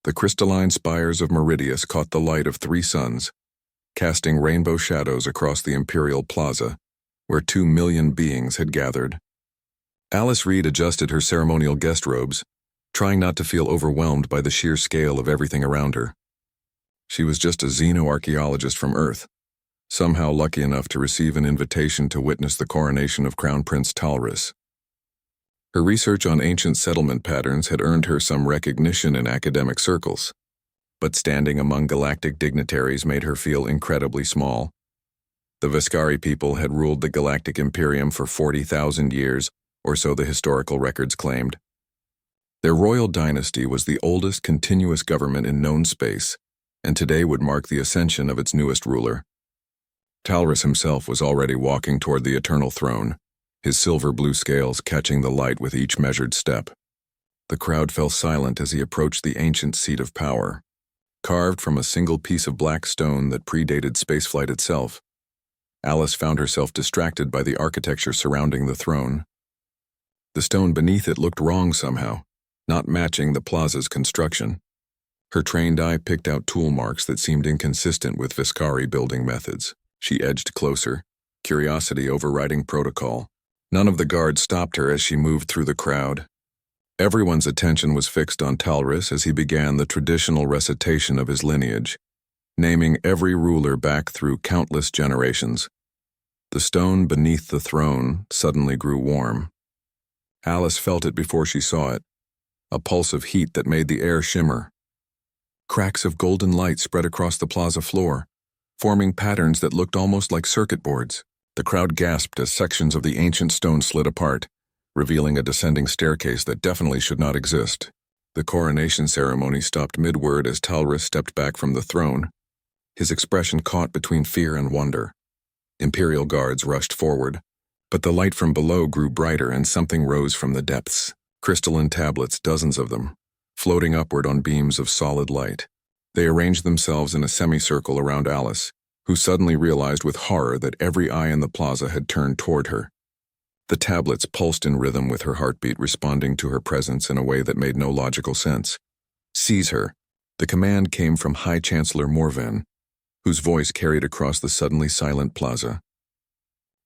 The crystalline spires of Meridius caught the light of 3 suns, casting rainbow shadows across the Imperial Plaza, where 2 million beings had gathered. Alice Reed adjusted her ceremonial guest robes, trying not to feel overwhelmed by the sheer scale of everything around her. She was just a xenoarchaeologist from Earth, somehow lucky enough to receive an invitation to witness the coronation of Crown Prince Talrus. Her research on ancient settlement patterns had earned her some recognition in academic circles, but standing among galactic dignitaries made her feel incredibly small. The Viscari people had ruled the Galactic Imperium for 40,000 years, or so the historical records claimed. Their royal dynasty was the oldest continuous government in known space, and today would mark the ascension of its newest ruler. Talrus himself was already walking toward the eternal throne, his silver-blue scales catching the light with each measured step. The crowd fell silent as he approached the ancient seat of power. Carved from a single piece of black stone that predated spaceflight itself, Alice found herself distracted by the architecture surrounding the throne. The stone beneath it looked wrong somehow, not matching the plaza's construction. Her trained eye picked out tool marks that seemed inconsistent with Viscari building methods. She edged closer, curiosity overriding protocol. None of the guards stopped her as she moved through the crowd. Everyone's attention was fixed on Talrus as he began the traditional recitation of his lineage, naming every ruler back through countless generations. The stone beneath the throne suddenly grew warm. Alice felt it before she saw it, a pulse of heat that made the air shimmer. Cracks of golden light spread across the plaza floor, forming patterns that looked almost like circuit boards. The crowd gasped as sections of the ancient stone slid apart, revealing a descending staircase that definitely should not exist. The coronation ceremony stopped mid-word as Talrus stepped back from the throne, his expression caught between fear and wonder. Imperial guards rushed forward, but the light from below grew brighter and something rose from the depths. Crystalline tablets, dozens of them, floating upward on beams of solid light. They arranged themselves in a semicircle around Alice, who suddenly realized with horror that every eye in the plaza had turned toward her. The tablets pulsed in rhythm with her heartbeat, responding to her presence in a way that made no logical sense. "Seize her." The command came from High Chancellor Morven, whose voice carried across the suddenly silent plaza.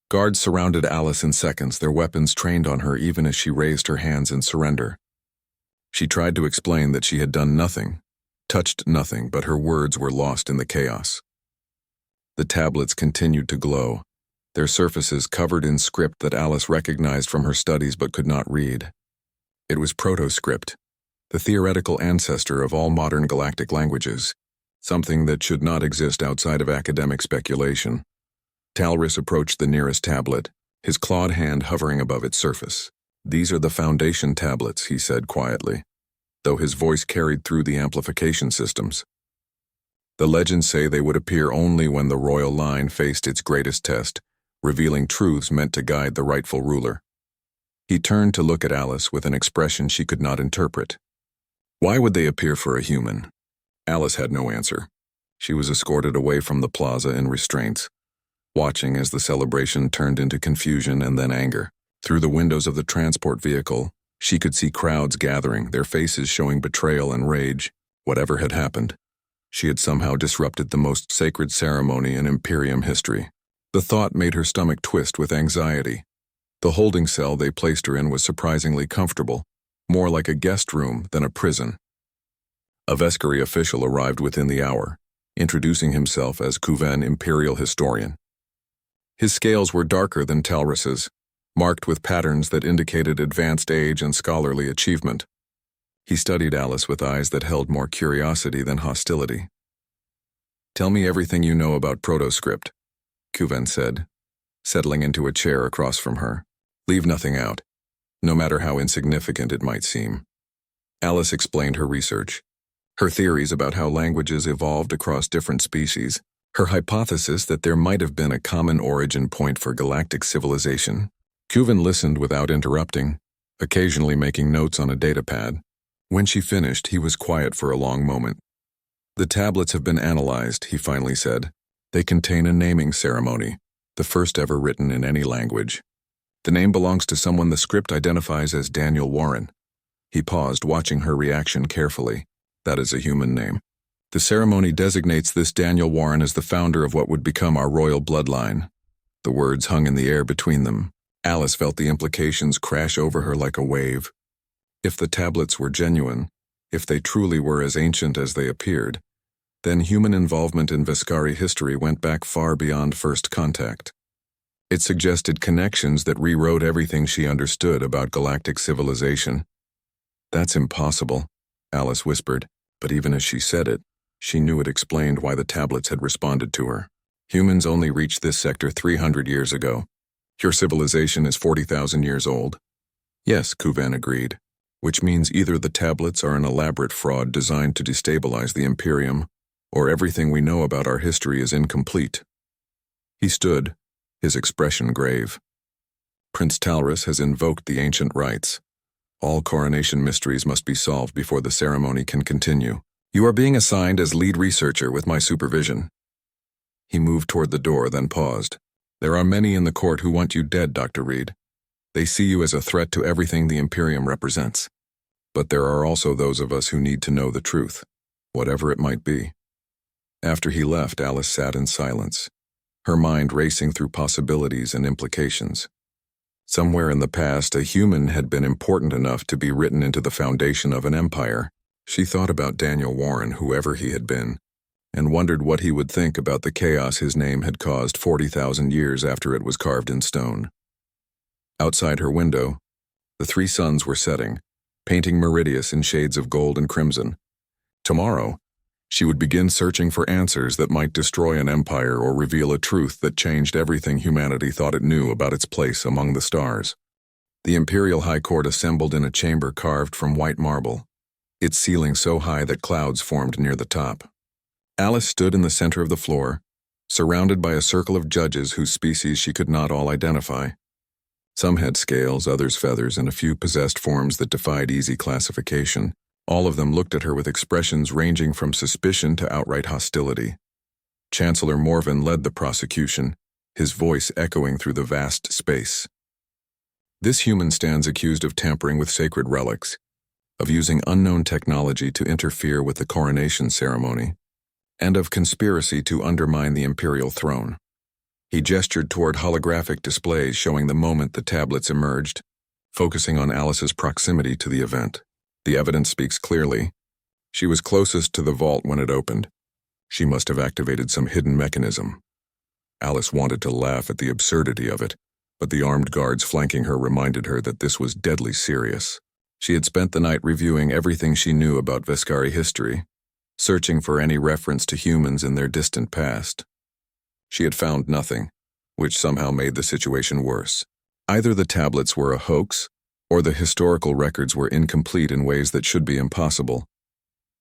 Guards surrounded Alice in seconds, their weapons trained on her even as she raised her hands in surrender. She tried to explain that she had done nothing, touched nothing, but her words were lost in the chaos. The tablets continued to glow, their surfaces covered in script that Alice recognized from her studies but could not read. It was proto-script, the theoretical ancestor of all modern galactic languages, something that should not exist outside of academic speculation. Talrus approached the nearest tablet, his clawed hand hovering above its surface. "These are the foundation tablets," he said quietly, though his voice carried through the amplification systems. The legends say they would appear only when the royal line faced its greatest test, revealing truths meant to guide the rightful ruler. He turned to look at Alice with an expression she could not interpret. Why would they appear for a human? Alice had no answer. She was escorted away from the plaza in restraints, watching as the celebration turned into confusion and then anger. Through the windows of the transport vehicle, she could see crowds gathering, their faces showing betrayal and rage. Whatever had happened, she had somehow disrupted the most sacred ceremony in Imperium history. The thought made her stomach twist with anxiety. The holding cell they placed her in was surprisingly comfortable, more like a guest room than a prison. A Vescari official arrived within the hour, introducing himself as Kuven Imperial Historian. His scales were darker than Talrus's, marked with patterns that indicated advanced age and scholarly achievement. He studied Alice with eyes that held more curiosity than hostility. "Tell me everything you know about protoscript," Kuven said, settling into a chair across from her. "Leave nothing out, no matter how insignificant it might seem." Alice explained her research, her theories about how languages evolved across different species, her hypothesis that there might have been a common origin point for galactic civilization. Kuven listened without interrupting, occasionally making notes on a datapad. When she finished, he was quiet for a long moment. "The tablets have been analyzed," he finally said. "They contain a naming ceremony, the first ever written in any language. The name belongs to someone the script identifies as Daniel Warren." He paused, watching her reaction carefully. That is a human name. The ceremony designates this Daniel Warren as the founder of what would become our royal bloodline. The words hung in the air between them. Alice felt the implications crash over her like a wave. If the tablets were genuine, if they truly were as ancient as they appeared, then human involvement in Vescari history went back far beyond first contact. It suggested connections that rewrote everything she understood about galactic civilization. "That's impossible," Alice whispered, but even as she said it, she knew it explained why the tablets had responded to her. "Humans only reached this sector 300 years ago. Your civilization is 40,000 years old." "Yes," Kuvan agreed, "which means either the tablets are an elaborate fraud designed to destabilize the Imperium, or everything we know about our history is incomplete." He stood, his expression grave. "Prince Talrus has invoked the ancient rites. All coronation mysteries must be solved before the ceremony can continue. You are being assigned as lead researcher with my supervision." He moved toward the door, then paused. "There are many in the court who want you dead, Dr. Reed. They see you as a threat to everything the Imperium represents. But there are also those of us who need to know the truth, whatever it might be." After he left, Alice sat in silence, her mind racing through possibilities and implications. Somewhere in the past, a human had been important enough to be written into the foundation of an empire. She thought about Daniel Warren, whoever he had been, and wondered what he would think about the chaos his name had caused 40,000 years after it was carved in stone. Outside her window, the three suns were setting, painting Meridius in shades of gold and crimson. Tomorrow, she would begin searching for answers that might destroy an empire or reveal a truth that changed everything humanity thought it knew about its place among the stars. The Imperial High Court assembled in a chamber carved from white marble, its ceiling so high that clouds formed near the top. Alice stood in the center of the floor, surrounded by a circle of judges whose species she could not all identify. Some had scales, others feathers, and a few possessed forms that defied easy classification. All of them looked at her with expressions ranging from suspicion to outright hostility. Chancellor Morven led the prosecution, his voice echoing through the vast space. "This human stands accused of tampering with sacred relics, of using unknown technology to interfere with the coronation ceremony, and of conspiracy to undermine the imperial throne." He gestured toward holographic displays showing the moment the tablets emerged, focusing on Alice's proximity to the event. "The evidence speaks clearly. She was closest to the vault when it opened. She must have activated some hidden mechanism." Alice wanted to laugh at the absurdity of it, but the armed guards flanking her reminded her that this was deadly serious. She had spent the night reviewing everything she knew about Vescari history, searching for any reference to humans in their distant past. She had found nothing, which somehow made the situation worse. Either the tablets were a hoax, or the historical records were incomplete in ways that should be impossible.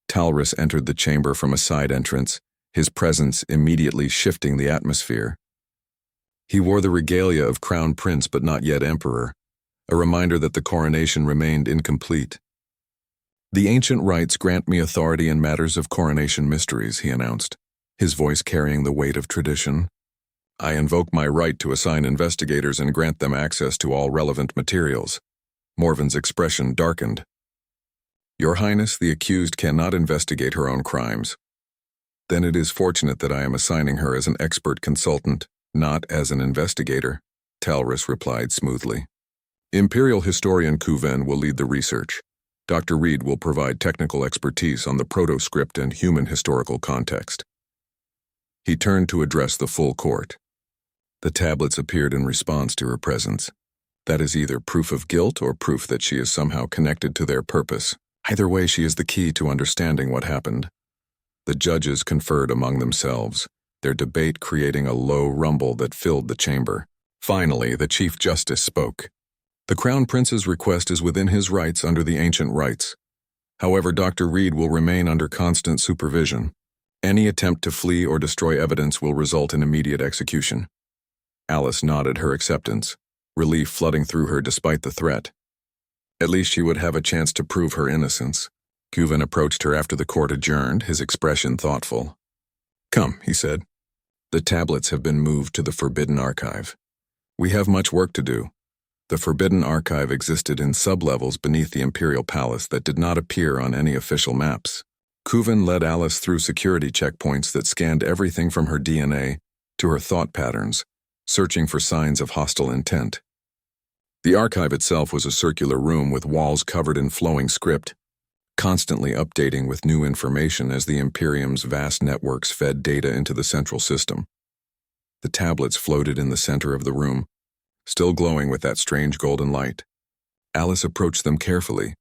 Talrus entered the chamber from a side entrance, his presence immediately shifting the atmosphere. He wore the regalia of crown prince but not yet emperor, a reminder that the coronation remained incomplete. "The ancient rites grant me authority in matters of coronation mysteries," he announced, his voice carrying the weight of tradition. "I invoke my right to assign investigators and grant them access to all relevant materials." Morven's expression darkened. "Your Highness, the accused cannot investigate her own crimes." "Then it is fortunate that I am assigning her as an expert consultant, not as an investigator," Talrus replied smoothly. "Imperial historian Kuven will lead the research. Dr. Reed will provide technical expertise on the proto-script and human historical context." He turned to address the full court. The tablets appeared in response to her presence. That is either proof of guilt or proof that she is somehow connected to their purpose. Either way, she is the key to understanding what happened. The judges conferred among themselves, their debate creating a low rumble that filled the chamber. Finally, the Chief Justice spoke. "The Crown Prince's request is within his rights under the ancient rites. However, Dr. Reed will remain under constant supervision. Any attempt to flee or destroy evidence will result in immediate execution." Alice nodded her acceptance, relief flooding through her despite the threat. At least she would have a chance to prove her innocence. Kuven approached her after the court adjourned, his expression thoughtful. "Come," he said. "The tablets have been moved to the Forbidden Archive. We have much work to do." The Forbidden Archive existed in sublevels beneath the Imperial Palace that did not appear on any official maps. Kuven led Alice through security checkpoints that scanned everything from her DNA to her thought patterns, searching for signs of hostile intent. The archive itself was a circular room with walls covered in flowing script, constantly updating with new information as the Imperium's vast networks fed data into the central system. The tablets floated in the center of the room, still glowing with that strange golden light. Alice approached them carefully,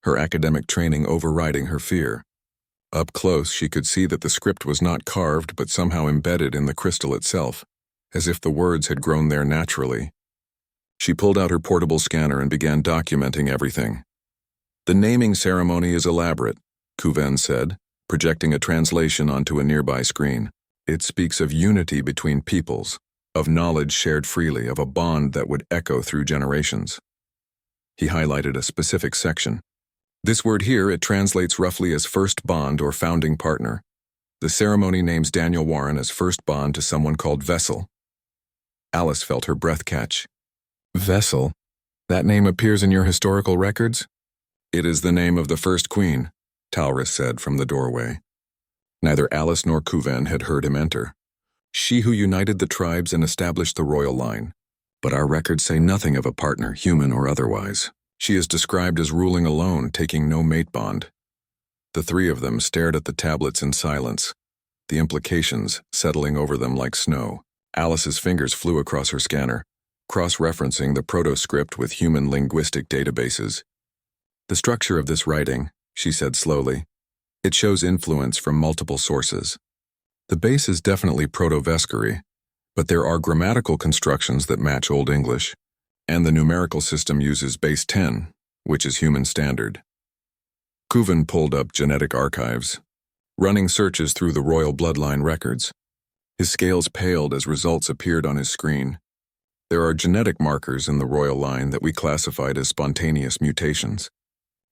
her academic training overriding her fear. Up close, she could see that the script was not carved but somehow embedded in the crystal itself, as if the words had grown there naturally. She pulled out her portable scanner and began documenting everything. "The naming ceremony is elaborate," Kuven said, projecting a translation onto a nearby screen. "It speaks of unity between peoples, of knowledge shared freely, of a bond that would echo through generations." He highlighted a specific section. "This word here, it translates roughly as first bond or founding partner. The ceremony names Daniel Warren as first bond to someone called Vessel." Alice felt her breath catch. "Vessel? That name appears in your historical records?" "It is the name of the first queen," Talris said from the doorway. Neither Alice nor Kuven had heard him enter. "She who united the tribes and established the royal line. But our records say nothing of a partner, human or otherwise. She is described as ruling alone, taking no mate bond." The three of them stared at the tablets in silence, the implications settling over them like snow. Alice's fingers flew across her scanner, cross-referencing the proto-script with human linguistic databases. "The structure of this writing," she said slowly, "it shows influence from multiple sources. The base is definitely Proto-Vescary, but there are grammatical constructions that match Old English, and the numerical system uses base 10, which is human standard." Kuven pulled up genetic archives, running searches through the royal bloodline records. His scales paled as results appeared on his screen. "There are genetic markers in the royal line that we classified as spontaneous mutations.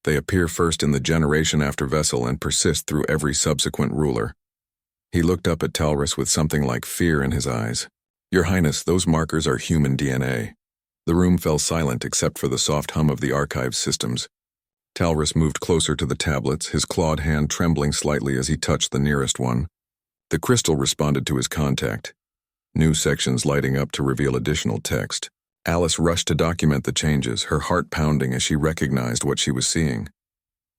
They appear first in the generation after Vessel and persist through every subsequent ruler." He looked up at Talris with something like fear in his eyes. "Your Highness, those markers are human DNA." The room fell silent except for the soft hum of the archive systems. Talris moved closer to the tablets, his clawed hand trembling slightly as he touched the nearest one. The crystal responded to his contact, new sections lighting up to reveal additional text. Alice rushed to document the changes, her heart pounding as she recognized what she was seeing.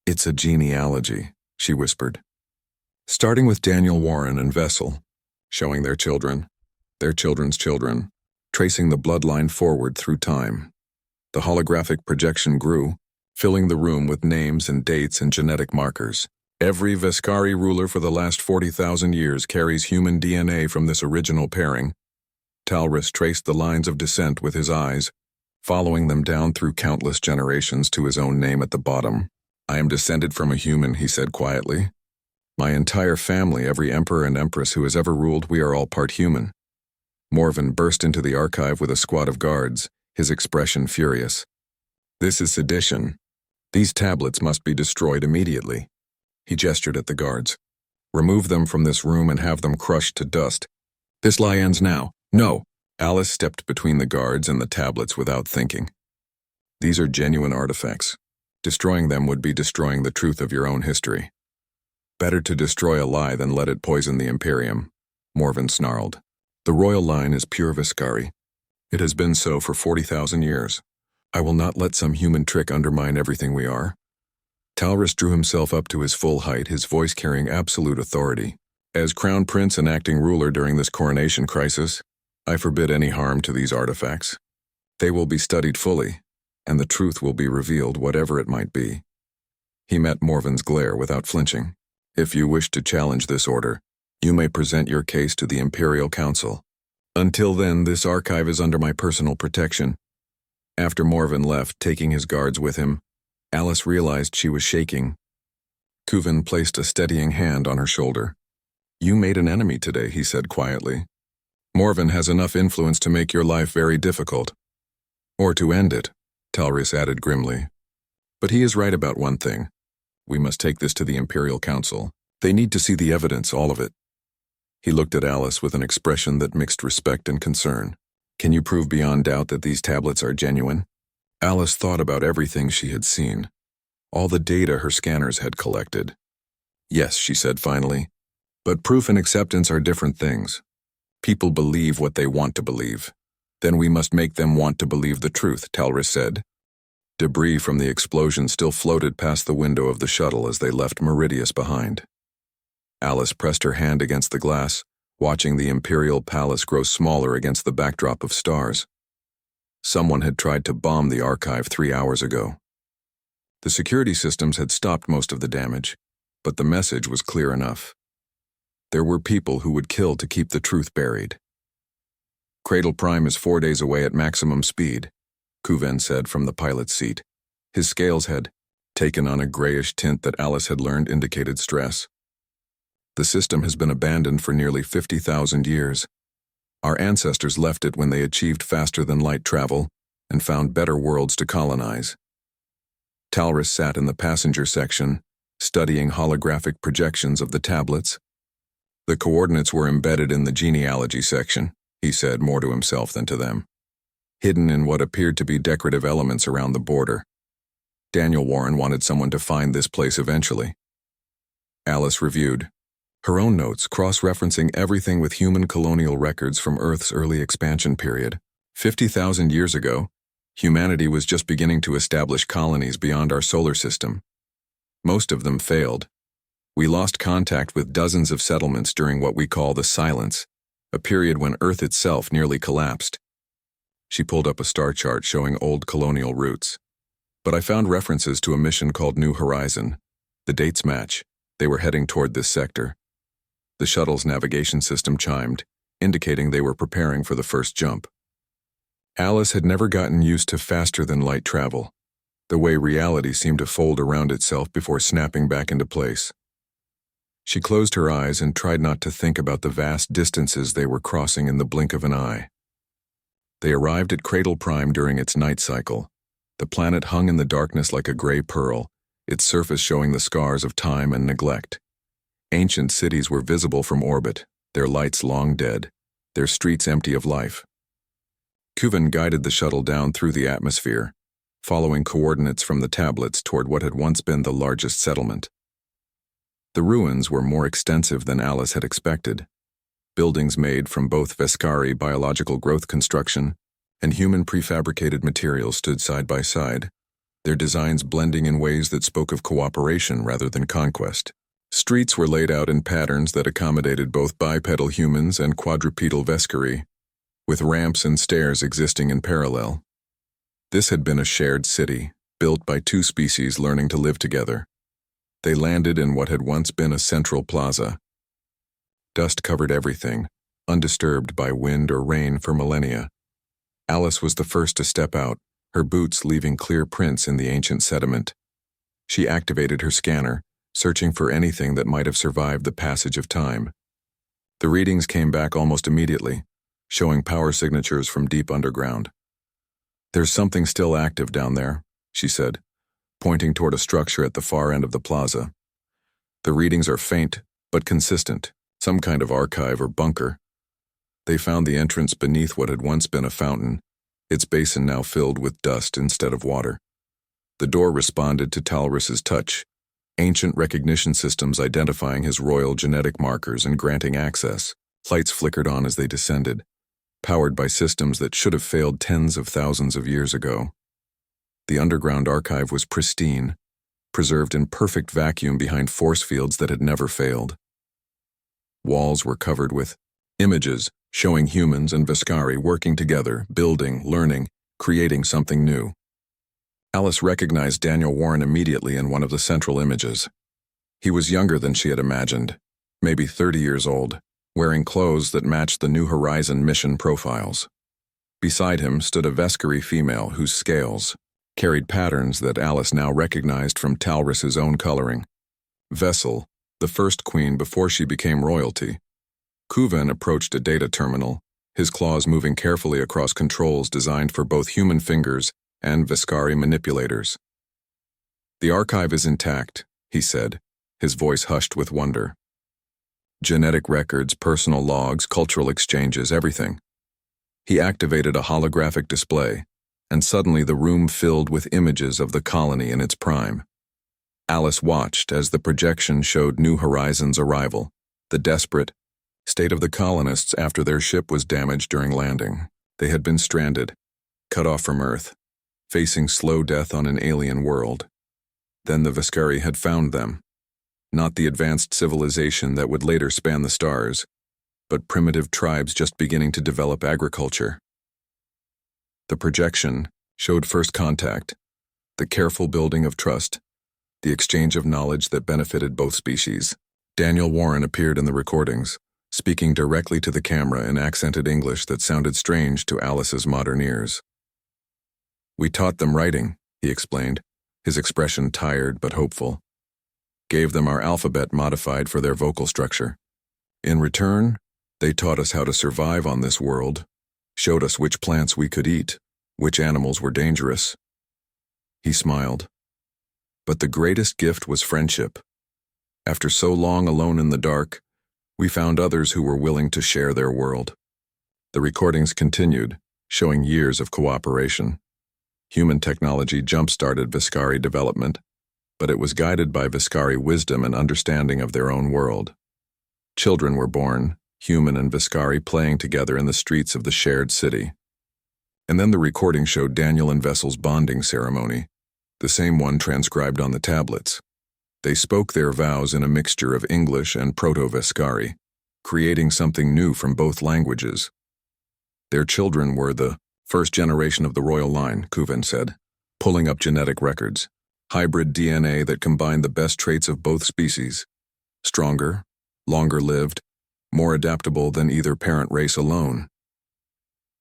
"It's a genealogy," she whispered. "Starting with Daniel Warren and Vessel, showing their children, their children's children, tracing the bloodline forward through time. The holographic projection grew, filling the room with names and dates and genetic markers. Every Vescari ruler for the last 40,000 years carries human DNA from this original pairing." Talris traced the lines of descent with his eyes, following them down through countless generations to his own name at the bottom. "I am descended from a human," he said quietly. "My entire family, every emperor and empress who has ever ruled, we are all part human." Morven burst into the archive with a squad of guards, his expression furious. "This is sedition. These tablets must be destroyed immediately." He gestured at the guards. "Remove them from this room and have them crushed to dust. This lie ends now." "No!" Alice stepped between the guards and the tablets without thinking. "These are genuine artifacts. Destroying them would be destroying the truth of your own history. Better to destroy a lie than let it poison the Imperium," Morven snarled. "The royal line is pure Vescari. It has been so for 40,000 years. I will not let some human trick undermine everything we are." Talris drew himself up to his full height, his voice carrying absolute authority. "As Crown Prince and acting ruler during this coronation crisis, I forbid any harm to these artifacts. They will be studied fully, and the truth will be revealed, whatever it might be." He met Morven's glare without flinching. "If you wish to challenge this order, you may present your case to the Imperial Council. Until then, this archive is under my personal protection." After Morven left, taking his guards with him, Alice realized she was shaking. Kuven placed a steadying hand on her shoulder. "You made an enemy today," he said quietly. "Morven has enough influence to make your life very difficult. Or to end it," Talris added grimly. "But he is right about one thing. We must take this to the Imperial Council. They need to see the evidence, all of it." He looked at Alice with an expression that mixed respect and concern. "Can you prove beyond doubt that these tablets are genuine?" Alice thought about everything she had seen, all the data her scanners had collected. Yes, she said finally. But proof and acceptance are different things. People believe what they want to believe. Then we must make them want to believe the truth, Talris said. Debris from the explosion still floated past the window of the shuttle as they left Meridius behind. Alice pressed her hand against the glass, watching the Imperial Palace grow smaller against the backdrop of stars. Someone had tried to bomb the archive 3 hours ago. The security systems had stopped most of the damage, but the message was clear enough. There were people who would kill to keep the truth buried. Cradle Prime is 4 days away at maximum speed, Kuven said from the pilot's seat. His scales had taken on a grayish tint that Alice had learned indicated stress. The system has been abandoned for nearly 50,000 years. Our ancestors left it when they achieved faster-than-light travel and found better worlds to colonize. Talris sat in the passenger section, studying holographic projections of the tablets. The coordinates were embedded in the genealogy section, he said more to himself than to them, hidden in what appeared to be decorative elements around the border. Daniel Warren wanted someone to find this place eventually. Alice reviewed her own notes, cross-referencing everything with human colonial records from Earth's early expansion period. 50,000 years ago, humanity was just beginning to establish colonies beyond our solar system. Most of them failed. We lost contact with dozens of settlements during what we call the Silence, a period when Earth itself nearly collapsed. She pulled up a star chart showing old colonial routes. But I found references to a mission called New Horizon. The dates match. They were heading toward this sector. The shuttle's navigation system chimed, indicating they were preparing for the first jump. Alice had never gotten used to faster-than-light travel, the way reality seemed to fold around itself before snapping back into place. She closed her eyes and tried not to think about the vast distances they were crossing in the blink of an eye. They arrived at Cradle Prime during its night cycle. The planet hung in the darkness like a gray pearl, its surface showing the scars of time and neglect. Ancient cities were visible from orbit, their lights long dead, their streets empty of life. Kuven guided the shuttle down through the atmosphere, following coordinates from the tablets toward what had once been the largest settlement. The ruins were more extensive than Alice had expected. Buildings made from both Veskari biological growth construction and human prefabricated materials stood side by side, their designs blending in ways that spoke of cooperation rather than conquest. Streets were laid out in patterns that accommodated both bipedal humans and quadrupedal Veskari, with ramps and stairs existing in parallel. This had been a shared city, built by two species learning to live together. They landed in what had once been a central plaza. Dust covered everything, undisturbed by wind or rain for millennia. Alice was the first to step out, her boots leaving clear prints in the ancient sediment. She activated her scanner, searching for anything that might have survived the passage of time. The readings came back almost immediately, showing power signatures from deep underground. "There's something still active down there," she said, pointing toward a structure at the far end of the plaza. "The readings are faint, but consistent, some kind of archive or bunker." They found the entrance beneath what had once been a fountain, its basin now filled with dust instead of water. The door responded to Talris's touch, ancient recognition systems identifying his royal genetic markers and granting access. Lights flickered on as they descended, powered by systems that should have failed tens of thousands of years ago. The underground archive was pristine, preserved in perfect vacuum behind force fields that had never failed. Walls were covered with images showing humans and Veskari working together, building, learning, creating something new. Alice recognized Daniel Warren immediately in one of the central images. He was younger than she had imagined, maybe 30 years old, wearing clothes that matched the New Horizon mission profiles. Beside him stood a Veskari female whose scales carried patterns that Alice now recognized from Talris's own coloring. Vessel, the first queen before she became royalty. Kuven approached a data terminal, his claws moving carefully across controls designed for both human fingers and Veskari manipulators. "The archive is intact," he said, his voice hushed with wonder. "Genetic records, personal logs, cultural exchanges, everything." He activated a holographic display, and suddenly the room filled with images of the colony in its prime. Alice watched as the projection showed New Horizons' arrival, the desperate state of the colonists after their ship was damaged during landing. They had been stranded, cut off from Earth, facing slow death on an alien world. Then the Vescari had found them, not the advanced civilization that would later span the stars, but primitive tribes just beginning to develop agriculture. The projection showed first contact, the careful building of trust, the exchange of knowledge that benefited both species. Daniel Warren appeared in the recordings, speaking directly to the camera in accented English that sounded strange to Alice's modern ears. "We taught them writing," he explained, his expression tired but hopeful. "Gave them our alphabet modified for their vocal structure. In return, they taught us how to survive on this world, showed us which plants we could eat, which animals were dangerous." He smiled. But the greatest gift was friendship. After so long alone in the dark, we found others who were willing to share their world. The recordings continued, showing years of cooperation. Human technology jump-started Vescari development, but it was guided by Vescari wisdom and understanding of their own world. Children were born, human and Vescari playing together in the streets of the shared city. And then the recording showed Daniel and Vessel's bonding ceremony, the same one transcribed on the tablets. They spoke their vows in a mixture of English and Proto-Vescari, creating something new from both languages. Their children were the first generation of the royal line, Kuven said, pulling up genetic records, hybrid DNA that combined the best traits of both species. Stronger, longer-lived, more adaptable than either parent race alone.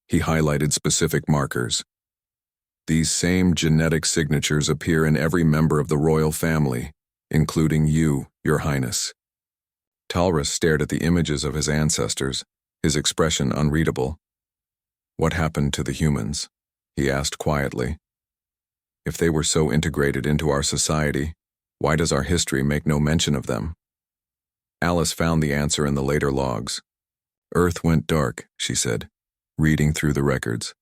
He highlighted specific markers. These same genetic signatures appear in every member of the royal family, including you, Your Highness. Talrus stared at the images of his ancestors, his expression unreadable. "What happened to the humans?" he asked quietly. "If they were so integrated into our society, why does our history make no mention of them?" Alice found the answer in the later logs. "Earth went dark," she said, reading through the records.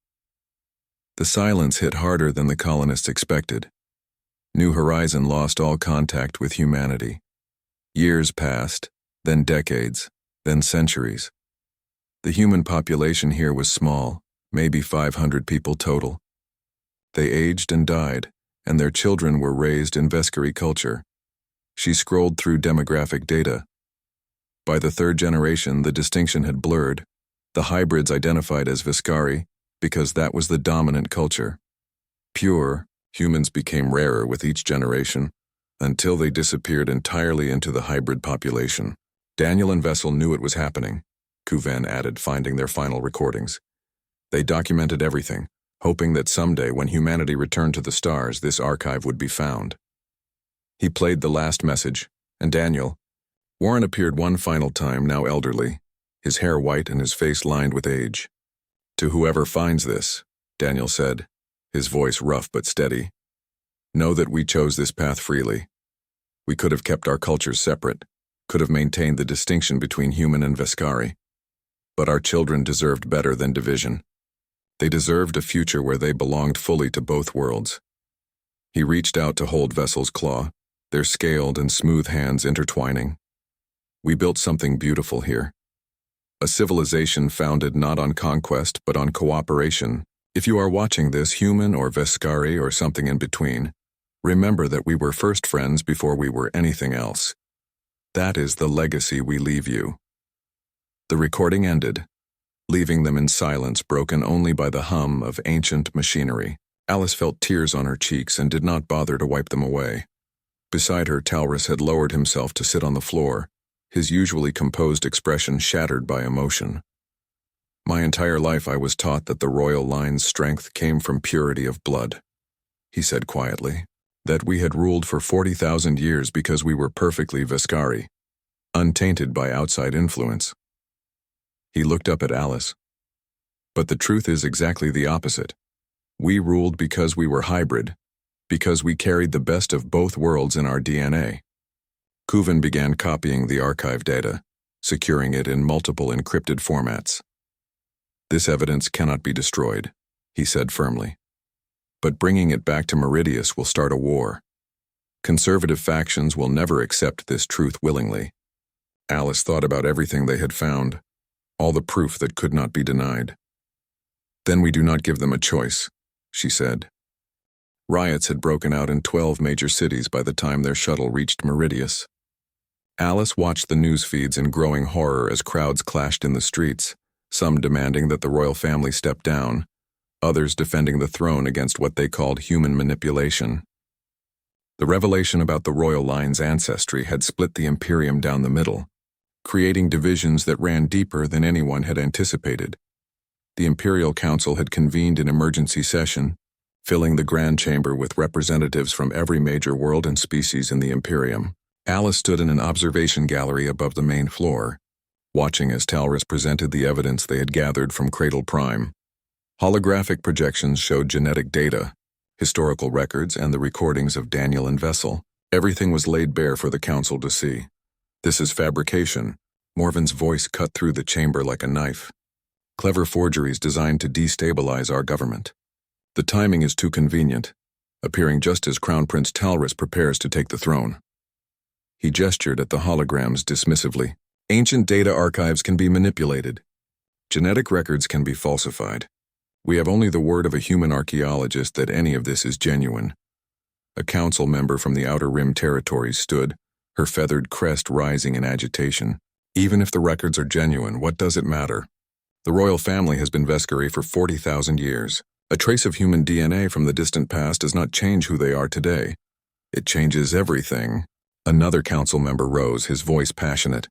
The silence hit harder than the colonists expected. New Horizon lost all contact with humanity. Years passed, then decades, then centuries. The human population here was small, maybe 500 people total. They aged and died, and their children were raised in Vescari culture. She scrolled through demographic data. By the third generation, the distinction had blurred. The hybrids identified as Vescari because that was the dominant culture. Pure, humans became rarer with each generation, until they disappeared entirely into the hybrid population. Daniel and Vessel knew it was happening, Kuven added, finding their final recordings. They documented everything, hoping that someday when humanity returned to the stars, this archive would be found. He played the last message, and Warren appeared one final time, now elderly, his hair white and his face lined with age. "To whoever finds this," Daniel said, his voice rough but steady, "know that we chose this path freely. We could have kept our cultures separate, could have maintained the distinction between human and Vescari. But our children deserved better than division. They deserved a future where they belonged fully to both worlds." He reached out to hold Vessel's claw, their scaled and smooth hands intertwining. "We built something beautiful here. A civilization founded not on conquest but on cooperation. If you are watching this, human or Vescari or something in between, remember that we were first friends before we were anything else. That is the legacy we leave you." The recording ended, leaving them in silence broken only by the hum of ancient machinery. Alice felt tears on her cheeks and did not bother to wipe them away. Beside her, Talrus had lowered himself to sit on the floor, his usually composed expression shattered by emotion. "My entire life I was taught that the royal line's strength came from purity of blood," he said quietly, "that we had ruled for 40,000 years because we were perfectly Vescari, untainted by outside influence." He looked up at Alice. "But the truth is exactly the opposite. We ruled because we were hybrid, because we carried the best of both worlds in our DNA." Kuven began copying the archive data, securing it in multiple encrypted formats. "This evidence cannot be destroyed," he said firmly. "But bringing it back to Meridius will start a war. Conservative factions will never accept this truth willingly. Alice thought about everything they had found, all the proof that could not be denied. Then we do not give them a choice, she said. Riots had broken out in 12 major cities by the time their shuttle reached Meridius. Alice watched the news feeds in growing horror as crowds clashed in the streets, some demanding that the royal family step down, others defending the throne against what they called human manipulation. The revelation about the royal line's ancestry had split the Imperium down the middle, creating divisions that ran deeper than anyone had anticipated. The Imperial Council had convened an emergency session, filling the Grand Chamber with representatives from every major world and species in the Imperium. Alice stood in an observation gallery above the main floor, watching as Talris presented the evidence they had gathered from Cradle Prime. Holographic projections showed genetic data, historical records, and the recordings of Daniel and Vessel. Everything was laid bare for the Council to see. This is fabrication. Morven's voice cut through the chamber like a knife. Clever forgeries designed to destabilize our government. The timing is too convenient, appearing just as Crown Prince Talris prepares to take the throne. He gestured at the holograms dismissively. Ancient data archives can be manipulated. Genetic records can be falsified. We have only the word of a human archaeologist that any of this is genuine. A council member from the Outer Rim territories stood, her feathered crest rising in agitation. Even if the records are genuine, what does it matter? The royal family has been Vescari for 40,000 years. A trace of human DNA from the distant past does not change who they are today. It changes everything. Another council member rose, his voice passionate.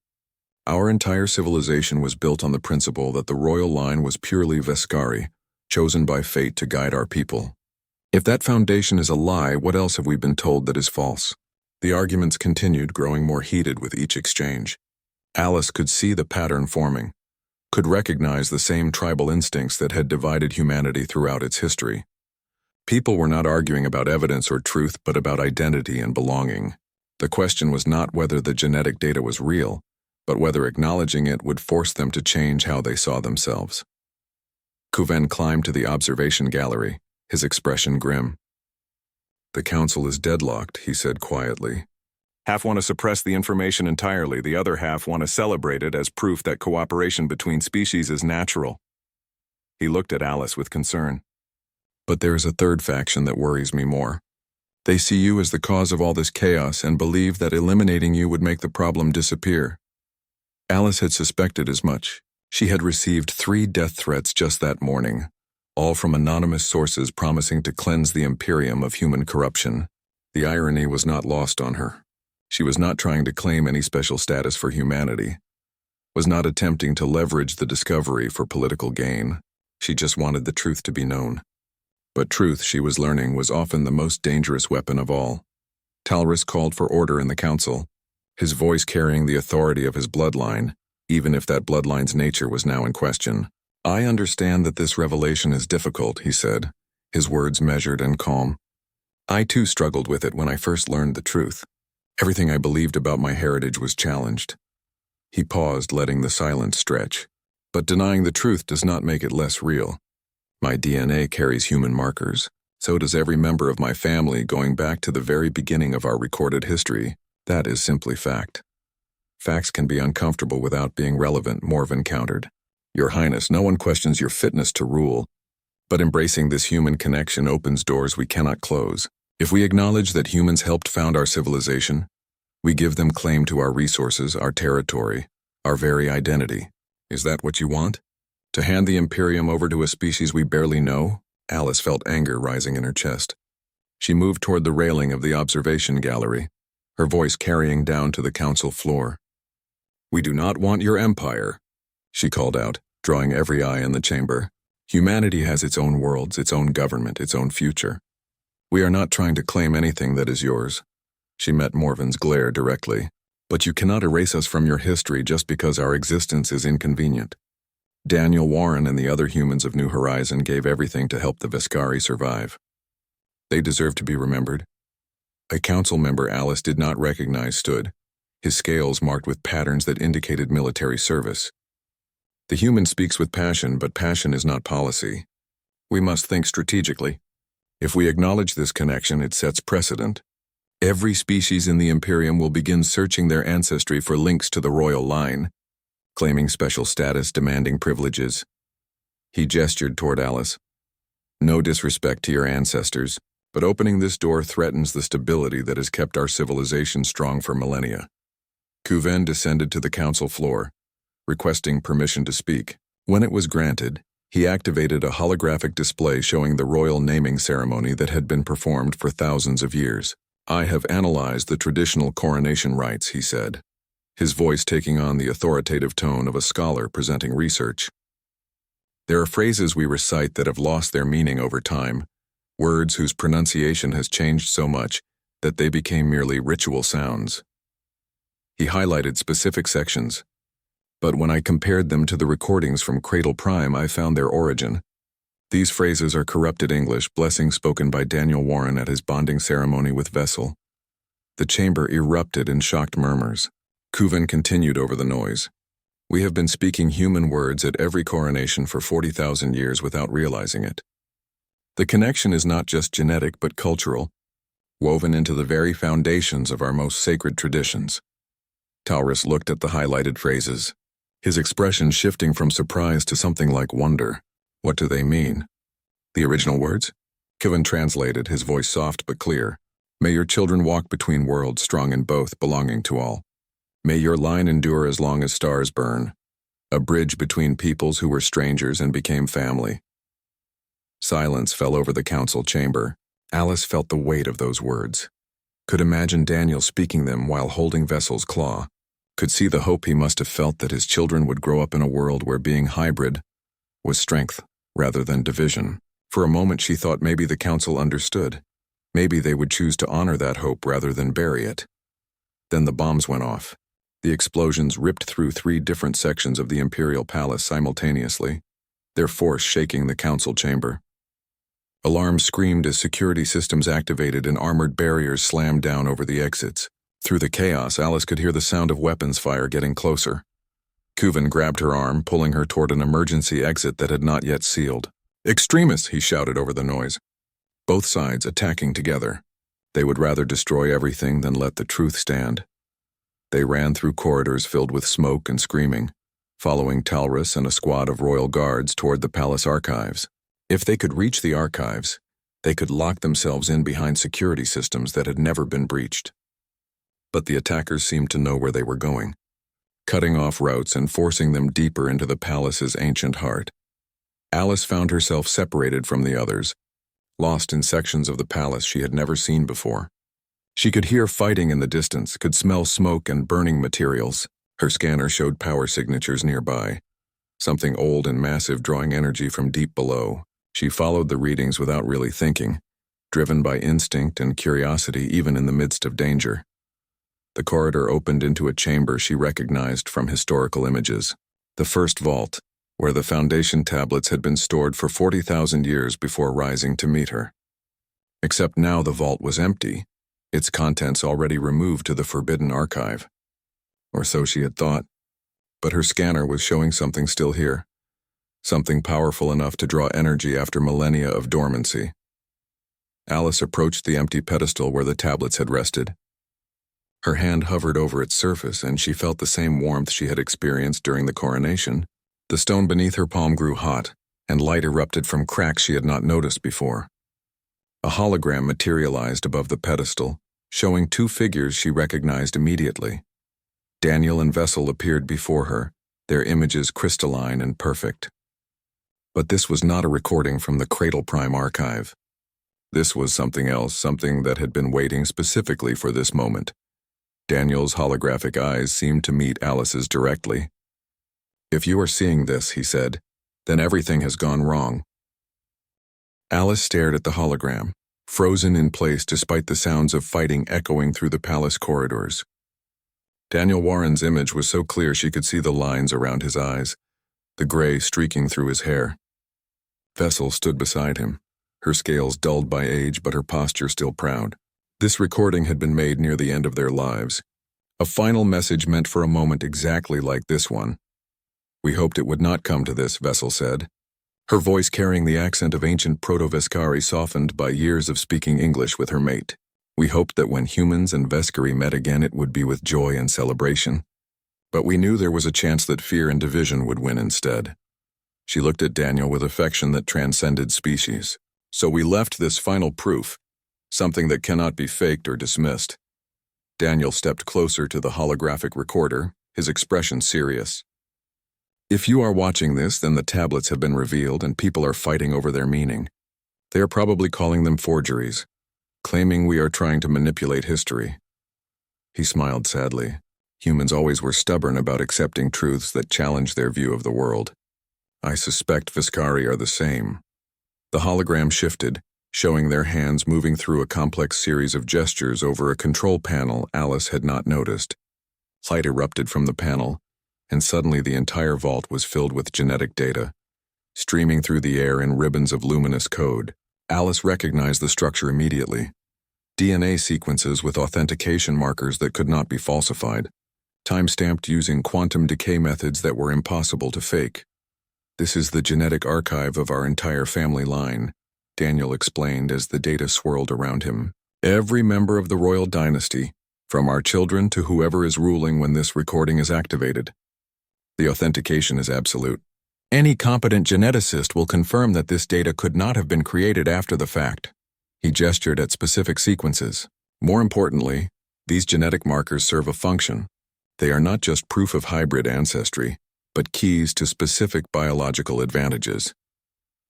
Our entire civilization was built on the principle that the royal line was purely Vescari, chosen by fate to guide our people. If that foundation is a lie, what else have we been told that is false? The arguments continued, growing more heated with each exchange. Alice could see the pattern forming, could recognize the same tribal instincts that had divided humanity throughout its history. People were not arguing about evidence or truth, but about identity and belonging. The question was not whether the genetic data was real, but whether acknowledging it would force them to change how they saw themselves. Couven climbed to the observation gallery, his expression grim. The council is deadlocked, he said quietly. Half want to suppress the information entirely, the other half want to celebrate it as proof that cooperation between species is natural. He looked at Alice with concern. But there is a third faction that worries me more. They see you as the cause of all this chaos and believe that eliminating you would make the problem disappear. Alice had suspected as much. She had received 3 death threats just that morning, all from anonymous sources promising to cleanse the Imperium of human corruption. The irony was not lost on her. She was not trying to claim any special status for humanity, was not attempting to leverage the discovery for political gain. She just wanted the truth to be known. But truth, she was learning, was often the most dangerous weapon of all. Talris called for order in the council, his voice carrying the authority of his bloodline, even if that bloodline's nature was now in question. I understand that this revelation is difficult, he said, his words measured and calm. I too struggled with it when I first learned the truth. Everything I believed about my heritage was challenged. He paused, letting the silence stretch. But denying the truth does not make it less real. My DNA carries human markers. So does every member of my family, going back to the very beginning of our recorded history. That is simply fact. Facts can be uncomfortable without being relevant, Morven countered. Your Highness, no one questions your fitness to rule. But embracing this human connection opens doors we cannot close. If we acknowledge that humans helped found our civilization, we give them claim to our resources, our territory, our very identity. Is that what you want? To hand the Imperium over to a species we barely know? Alice felt anger rising in her chest. She moved toward the railing of the observation gallery, her voice carrying down to the council floor. We do not want your empire, she called out, drawing every eye in the chamber. Humanity has its own worlds, its own government, its own future. We are not trying to claim anything that is yours. She met Morven's glare directly. But you cannot erase us from your history just because our existence is inconvenient. Daniel Warren and the other humans of New Horizon gave everything to help the Vescari survive. They deserve to be remembered. A council member Alice did not recognize stood, his scales marked with patterns that indicated military service. The human speaks with passion, but passion is not policy. We must think strategically. If we acknowledge this connection, it sets precedent. Every species in the Imperium will begin searching their ancestry for links to the royal line, claiming special status, demanding privileges. He gestured toward Alice. No disrespect to your ancestors, but opening this door threatens the stability that has kept our civilization strong for millennia. Kuven descended to the council floor, requesting permission to speak. When it was granted, he activated a holographic display showing the royal naming ceremony that had been performed for thousands of years. I have analyzed the traditional coronation rites, he said, his voice taking on the authoritative tone of a scholar presenting research. There are phrases we recite that have lost their meaning over time, words whose pronunciation has changed so much that they became merely ritual sounds. He highlighted specific sections, but when I compared them to the recordings from Cradle Prime, I found their origin. These phrases are corrupted English blessings spoken by Daniel Warren at his bonding ceremony with Vessel. The chamber erupted in shocked murmurs. Kuven continued over the noise. We have been speaking human words at every coronation for 40,000 years without realizing it. The connection is not just genetic but cultural, woven into the very foundations of our most sacred traditions. Taurus looked at the highlighted phrases, his expression shifting from surprise to something like wonder. What do they mean? The original words? Kuven translated, his voice soft but clear. May your children walk between worlds, strong in both, belonging to all. May your line endure as long as stars burn. A bridge between peoples who were strangers and became family. Silence fell over the council chamber. Alice felt the weight of those words. Could imagine Daniel speaking them while holding Vessel's claw. Could see the hope he must have felt that his children would grow up in a world where being hybrid was strength rather than division. For a moment she thought maybe the council understood. Maybe they would choose to honor that hope rather than bury it. Then the bombs went off. The explosions ripped through 3 different sections of the Imperial Palace simultaneously, their force shaking the council chamber. Alarms screamed as security systems activated and armored barriers slammed down over the exits. Through the chaos, Alice could hear the sound of weapons fire getting closer. Kuven grabbed her arm, pulling her toward an emergency exit that had not yet sealed. Extremists, he shouted over the noise. Both sides attacking together. They would rather destroy everything than let the truth stand. They ran through corridors filled with smoke and screaming, following Talrus and a squad of royal guards toward the palace archives. If they could reach the archives, they could lock themselves in behind security systems that had never been breached. But the attackers seemed to know where they were going, cutting off routes and forcing them deeper into the palace's ancient heart. Alice found herself separated from the others, lost in sections of the palace she had never seen before. She could hear fighting in the distance, could smell smoke and burning materials. Her scanner showed power signatures nearby, something old and massive drawing energy from deep below. She followed the readings without really thinking, driven by instinct and curiosity even in the midst of danger. The corridor opened into a chamber she recognized from historical images. The first vault, where the foundation tablets had been stored for 40,000 years before rising to meet her. Except now the vault was empty, its contents already removed to the forbidden archive. Or so she had thought. But her scanner was showing something still here, something powerful enough to draw energy after millennia of dormancy. Alice approached the empty pedestal where the tablets had rested. Her hand hovered over its surface, and she felt the same warmth she had experienced during the coronation. The stone beneath her palm grew hot, and light erupted from cracks she had not noticed before. A hologram materialized above the pedestal, showing 2 figures she recognized immediately. Daniel and Vessel appeared before her, their images crystalline and perfect. But this was not a recording from the Cradle Prime archive. This was something else, something that had been waiting specifically for this moment. Daniel's holographic eyes seemed to meet Alice's directly. If you are seeing this, he said, then everything has gone wrong. Alice stared at the hologram, frozen in place despite the sounds of fighting echoing through the palace corridors. Daniel Warren's image was so clear she could see the lines around his eyes, the gray streaking through his hair. Vessel stood beside him, her scales dulled by age but her posture still proud. This recording had been made near the end of their lives. A final message meant for a moment exactly like this one. We hoped it would not come to this, Vessel said, her voice carrying the accent of ancient Proto-Vescari softened by years of speaking English with her mate. We hoped that when humans and Vescari met again it would be with joy and celebration. But we knew there was a chance that fear and division would win instead. She looked at Daniel with affection that transcended species. So we left this final proof, something that cannot be faked or dismissed. Daniel stepped closer to the holographic recorder, his expression serious. If you are watching this, then the tablets have been revealed and people are fighting over their meaning. They are probably calling them forgeries, claiming we are trying to manipulate history. He smiled sadly. Humans always were stubborn about accepting truths that challenge their view of the world. I suspect Vescari are the same. The hologram shifted, showing their hands moving through a complex series of gestures over a control panel Alice had not noticed. Light erupted from the panel, and suddenly the entire vault was filled with genetic data, streaming through the air in ribbons of luminous code. Alice recognized the structure immediately. DNA sequences with authentication markers that could not be falsified, time-stamped using quantum decay methods that were impossible to fake. This is the genetic archive of our entire family line, Daniel explained as the data swirled around him. Every member of the royal dynasty, from our children to whoever is ruling when this recording is activated. The authentication is absolute. Any competent geneticist will confirm that this data could not have been created after the fact. He gestured at specific sequences. More importantly, these genetic markers serve a function. They are not just proof of hybrid ancestry, but keys to specific biological advantages.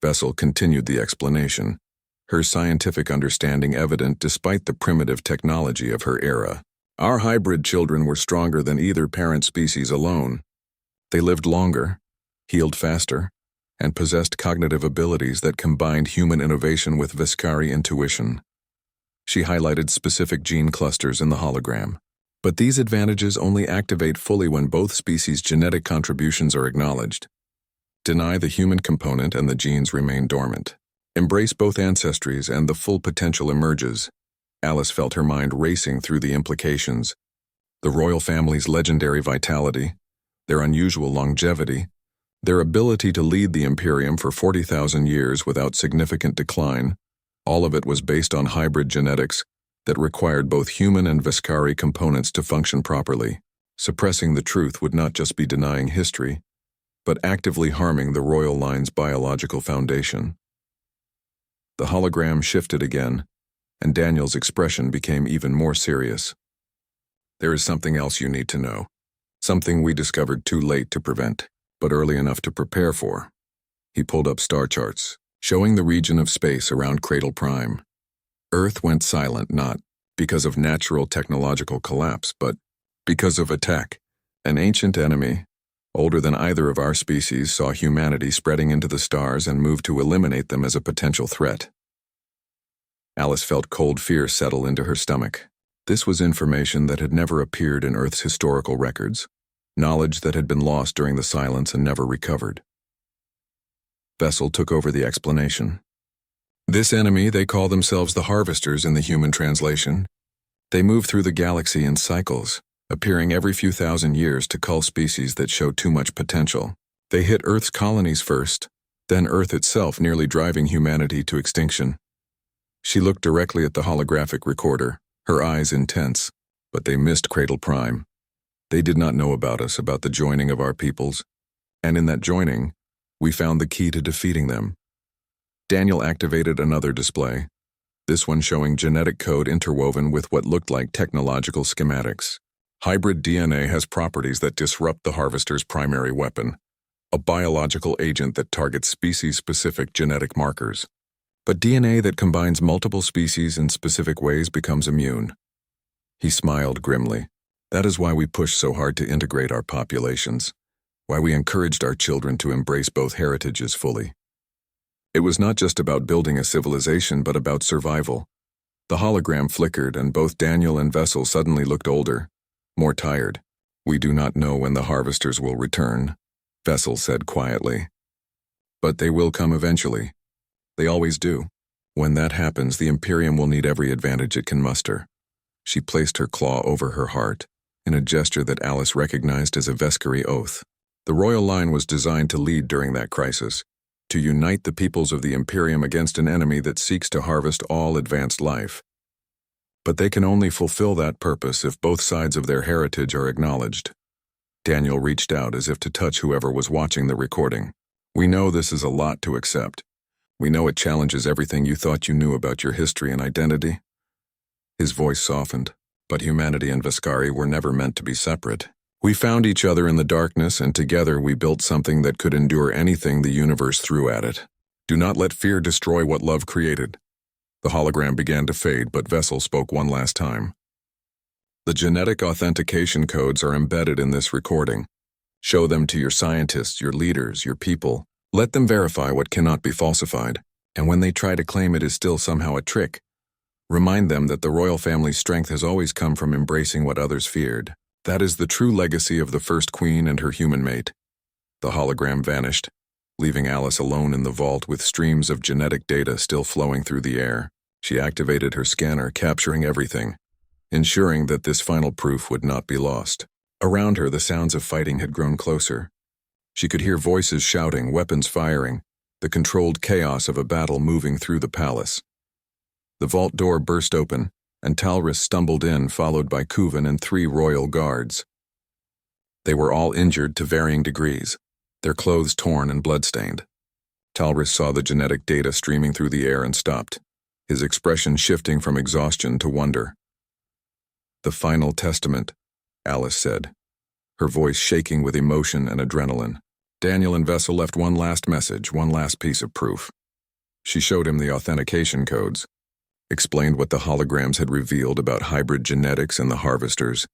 Vessel continued the explanation, her scientific understanding evident despite the primitive technology of her era. Our hybrid children were stronger than either parent species alone. They lived longer, healed faster, and possessed cognitive abilities that combined human innovation with Vescari intuition. She highlighted specific gene clusters in the hologram. But these advantages only activate fully when both species' genetic contributions are acknowledged. Deny the human component and the genes remain dormant. Embrace both ancestries and the full potential emerges. Alice felt her mind racing through the implications. The royal family's legendary vitality, their unusual longevity, their ability to lead the Imperium for 40,000 years without significant decline, all of it was based on hybrid genetics that required both human and Vescari components to function properly. Suppressing the truth would not just be denying history, but actively harming the royal line's biological foundation. The hologram shifted again, and Daniel's expression became even more serious. There is something else you need to know. Something we discovered too late to prevent, but early enough to prepare for. He pulled up star charts, showing the region of space around Cradle Prime. Earth went silent not because of natural technological collapse, but because of attack. An ancient enemy, older than either of our species, saw humanity spreading into the stars and moved to eliminate them as a potential threat. Alice felt cold fear settle into her stomach. This was information that had never appeared in Earth's historical records, knowledge that had been lost during the silence and never recovered. Vessel took over the explanation. This enemy, they call themselves the Harvesters in the human translation. They move through the galaxy in cycles, appearing every few thousand years to cull species that show too much potential. They hit Earth's colonies first, then Earth itself, nearly driving humanity to extinction. She looked directly at the holographic recorder, her eyes intense, but they missed Cradle Prime. They did not know about us, about the joining of our peoples, and in that joining, we found the key to defeating them. Daniel activated another display, this one showing genetic code interwoven with what looked like technological schematics. Hybrid DNA has properties that disrupt the Harvester's primary weapon, a biological agent that targets species-specific genetic markers. But DNA that combines multiple species in specific ways becomes immune. He smiled grimly. That is why we push so hard to integrate our populations, why we encouraged our children to embrace both heritages fully. It was not just about building a civilization, but about survival. The hologram flickered, and both Daniel and Vessel suddenly looked older, more tired. We do not know when the Harvesters will return, Vessel said quietly. But they will come eventually. They always do. When that happens, the Imperium will need every advantage it can muster. She placed her claw over her heart, in a gesture that Alice recognized as a Vescari oath. The royal line was designed to lead during that crisis, to unite the peoples of the Imperium against an enemy that seeks to harvest all advanced life. But they can only fulfill that purpose if both sides of their heritage are acknowledged. Daniel reached out as if to touch whoever was watching the recording. We know this is a lot to accept. We know it challenges everything you thought you knew about your history and identity. His voice softened, but humanity and Viscari were never meant to be separate. We found each other in the darkness, and together we built something that could endure anything the universe threw at it. Do not let fear destroy what love created. The hologram began to fade, but Vessel spoke one last time. The genetic authentication codes are embedded in this recording. Show them to your scientists, your leaders, your people. Let them verify what cannot be falsified, and when they try to claim it is still somehow a trick, remind them that the royal family's strength has always come from embracing what others feared. That is the true legacy of the first queen and her human mate. The hologram vanished, leaving Alice alone in the vault with streams of genetic data still flowing through the air. She activated her scanner, capturing everything, ensuring that this final proof would not be lost. Around her, the sounds of fighting had grown closer. She could hear voices shouting, weapons firing, the controlled chaos of a battle moving through the palace. The vault door burst open, and Talris stumbled in, followed by Kuvan and 3 royal guards. They were all injured to varying degrees, their clothes torn and bloodstained. Talris saw the genetic data streaming through the air and stopped, his expression shifting from exhaustion to wonder. "The final testament," Alice said, her voice shaking with emotion and adrenaline. Daniel and Vessel left one last message, one last piece of proof. She showed him the authentication codes, explained what the holograms had revealed about hybrid genetics and the harvesters,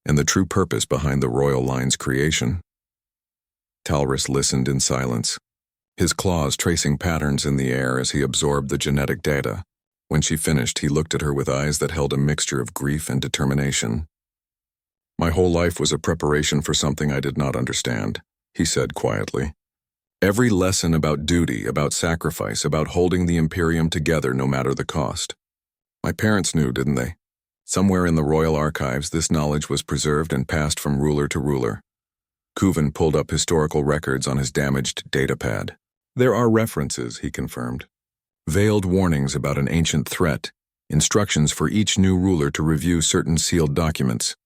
and the true purpose behind the royal line's creation. Talris listened in silence, his claws tracing patterns in the air as he absorbed the genetic data. When she finished, he looked at her with eyes that held a mixture of grief and determination. "My whole life was a preparation for something I did not understand," he said quietly. "Every lesson about duty, about sacrifice, about holding the Imperium together no matter the cost. My parents knew, didn't they? Somewhere in the royal archives, this knowledge was preserved and passed from ruler to ruler." Kuvan pulled up historical records on his damaged datapad. "There are references," he confirmed. "Veiled warnings about an ancient threat, instructions for each new ruler to review certain sealed documents.